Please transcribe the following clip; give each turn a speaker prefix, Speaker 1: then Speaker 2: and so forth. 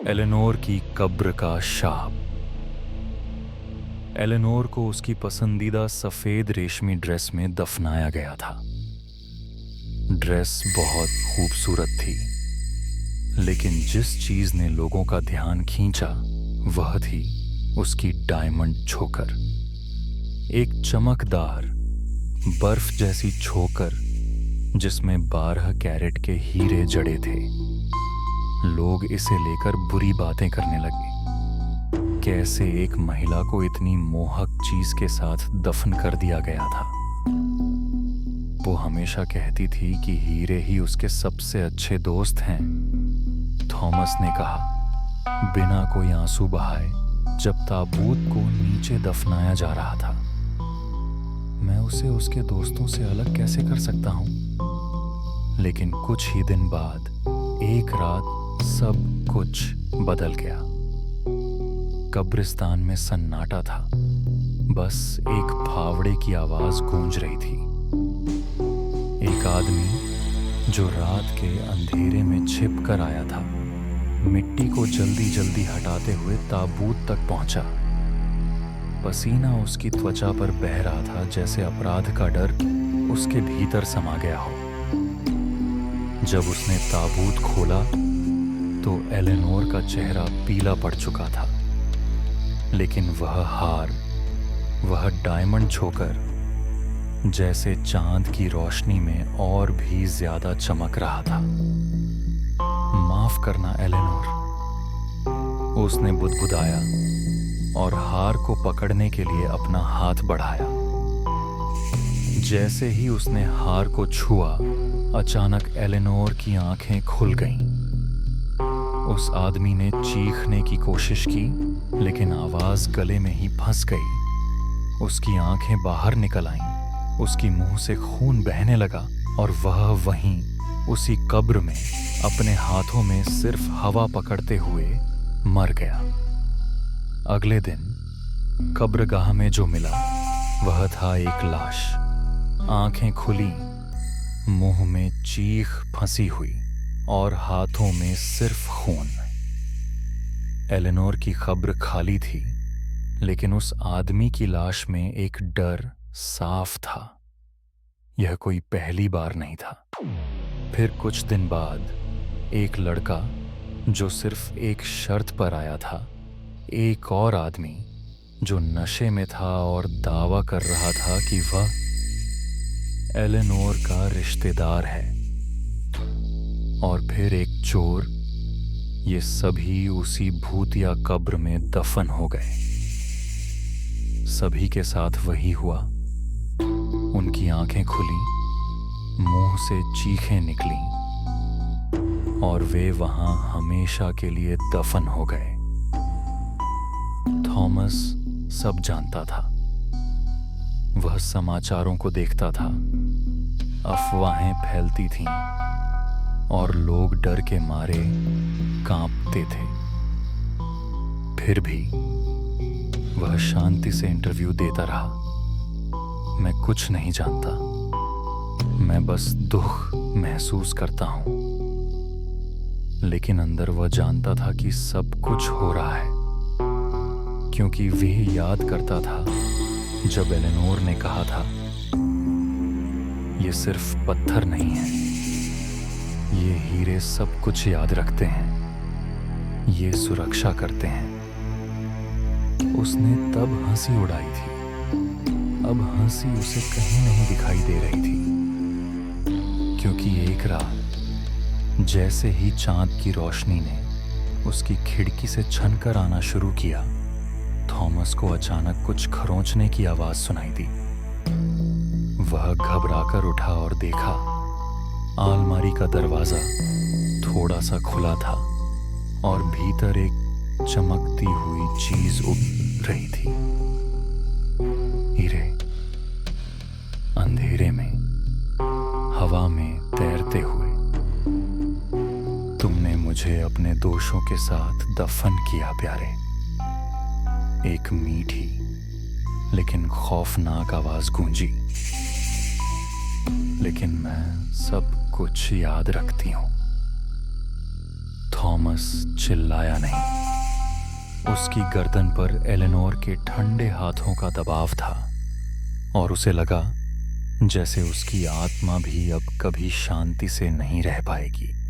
Speaker 1: Eleanor की कब्र का शाप। एलेनोर को उसकी पसंदीदा सफेद रेशमी ड्रेस में दफनाया गया था। ड्रेस बहुत खूबसूरत थी, लेकिन जिस चीज ने लोगों का ध्यान खींचा वह थी उसकी डायमंड छोकर। एक चमकदार बर्फ जैसी छोकर जिसमें 12 कैरेट के हीरे जड़े थे। लोग इसे लेकर बुरी बातें करने लगे। कैसे एक महिला को इतनी मोहक चीज के साथ दफन कर दिया गया था। वो हमेशा कहती थी कि हीरे ही उसके सबसे अच्छे दोस्त हैं। थॉमस ने कहा, बिना कोई आंसू बहाए, जब ताबूत को नीचे दफनाया जा रहा था। मैं उसे उसके दोस्तों से अलग कैसे कर सकता हूं? लेकिन कुछ ही दिन बाद एक रात सब कुछ बदल गया। कब्रिस्तान में सन्नाटा था। बस एक फावड़े की आवाज गूंज रही थी। एक आदमी जो रात के अंधेरे में छिप कर आया था, मिट्टी को जल्दी जल्दी हटाते हुए ताबूत तक पहुंचा। पसीना उसकी त्वचा पर बह रहा था, जैसे अपराध का डर उसके भीतर समा गया हो। जब उसने ताबूत खोला तो एलेनोर का चेहरा पीला पड़ चुका था, लेकिन वह डायमंड छोकर जैसे चांद की रोशनी में और भी ज्यादा चमक रहा था। माफ करना एलेनोर, उसने बुदबुदाया और हार को पकड़ने के लिए अपना हाथ बढ़ाया। जैसे ही उसने हार को छुआ, अचानक एलेनोर की आंखें खुल गईं। उस आदमी ने चीखने की कोशिश की, लेकिन आवाज गले में ही फंस गई। उसकी आंखें बाहर निकल आईं, उसकी मुंह से खून बहने लगा और वह वहीं उसी कब्र में अपने हाथों में सिर्फ हवा पकड़ते हुए मर गया। अगले दिन कब्रगाह में जो मिला वह था एक लाश, आंखें खुली, मुंह में चीख फंसी हुई और हाथों में सिर्फ खून। एलेनोर की कब्र खाली थी, लेकिन उस आदमी की लाश में एक डर साफ था। यह कोई पहली बार नहीं था। फिर कुछ दिन बाद एक लड़का जो सिर्फ एक शर्त पर आया था, एक और आदमी जो नशे में था और दावा कर रहा था कि वह एलेनोर का रिश्तेदार है, और फिर एक चोर, ये सभी उसी भूतिया कब्र में दफन हो गए। सभी के साथ वही हुआ। उनकी आंखें खुली, मुंह से चीखें निकली और वे वहां हमेशा के लिए दफन हो गए। थॉमस सब जानता था। वह समाचारों को देखता था। अफवाहें फैलती थीं और लोग डर के मारे कांपते थे। फिर भी वह शांति से इंटरव्यू देता रहा। मैं कुछ नहीं जानता, मैं बस दुख महसूस करता हूं। लेकिन अंदर वह जानता था कि सब कुछ हो रहा है, क्योंकि वह याद करता था जब एलेनोर ने कहा था, ये सिर्फ पत्थर नहीं है, ये हीरे सब कुछ याद रखते हैं, ये सुरक्षा करते हैं। उसने तब हंसी उड़ाई थी। अब हंसी उसे कहीं नहीं दिखाई दे रही थी, क्योंकि एक रात जैसे ही चांद की रोशनी ने उसकी खिड़की से छनकर आना शुरू किया, थॉमस को अचानक कुछ खरोंचने की आवाज सुनाई दी। वह घबराकर उठा और देखा, अलमारी का दरवाजा थोड़ा सा खुला था और भीतर एक चमकती हुई चीज उब रही थी। हीरे, अंधेरे में, हवा में तैरते हुए। तुमने मुझे अपने दोषों के साथ दफन किया प्यारे। एक मीठी लेकिन खौफनाक आवाज गूंजी, लेकिन मैं सब कुछ याद रखती हूं। थॉमस चिल्लाया नहीं। उसकी गर्दन पर एलेनोर के ठंडे हाथों का दबाव था और उसे लगा जैसे उसकी आत्मा भी अब कभी शांति से नहीं रह पाएगी।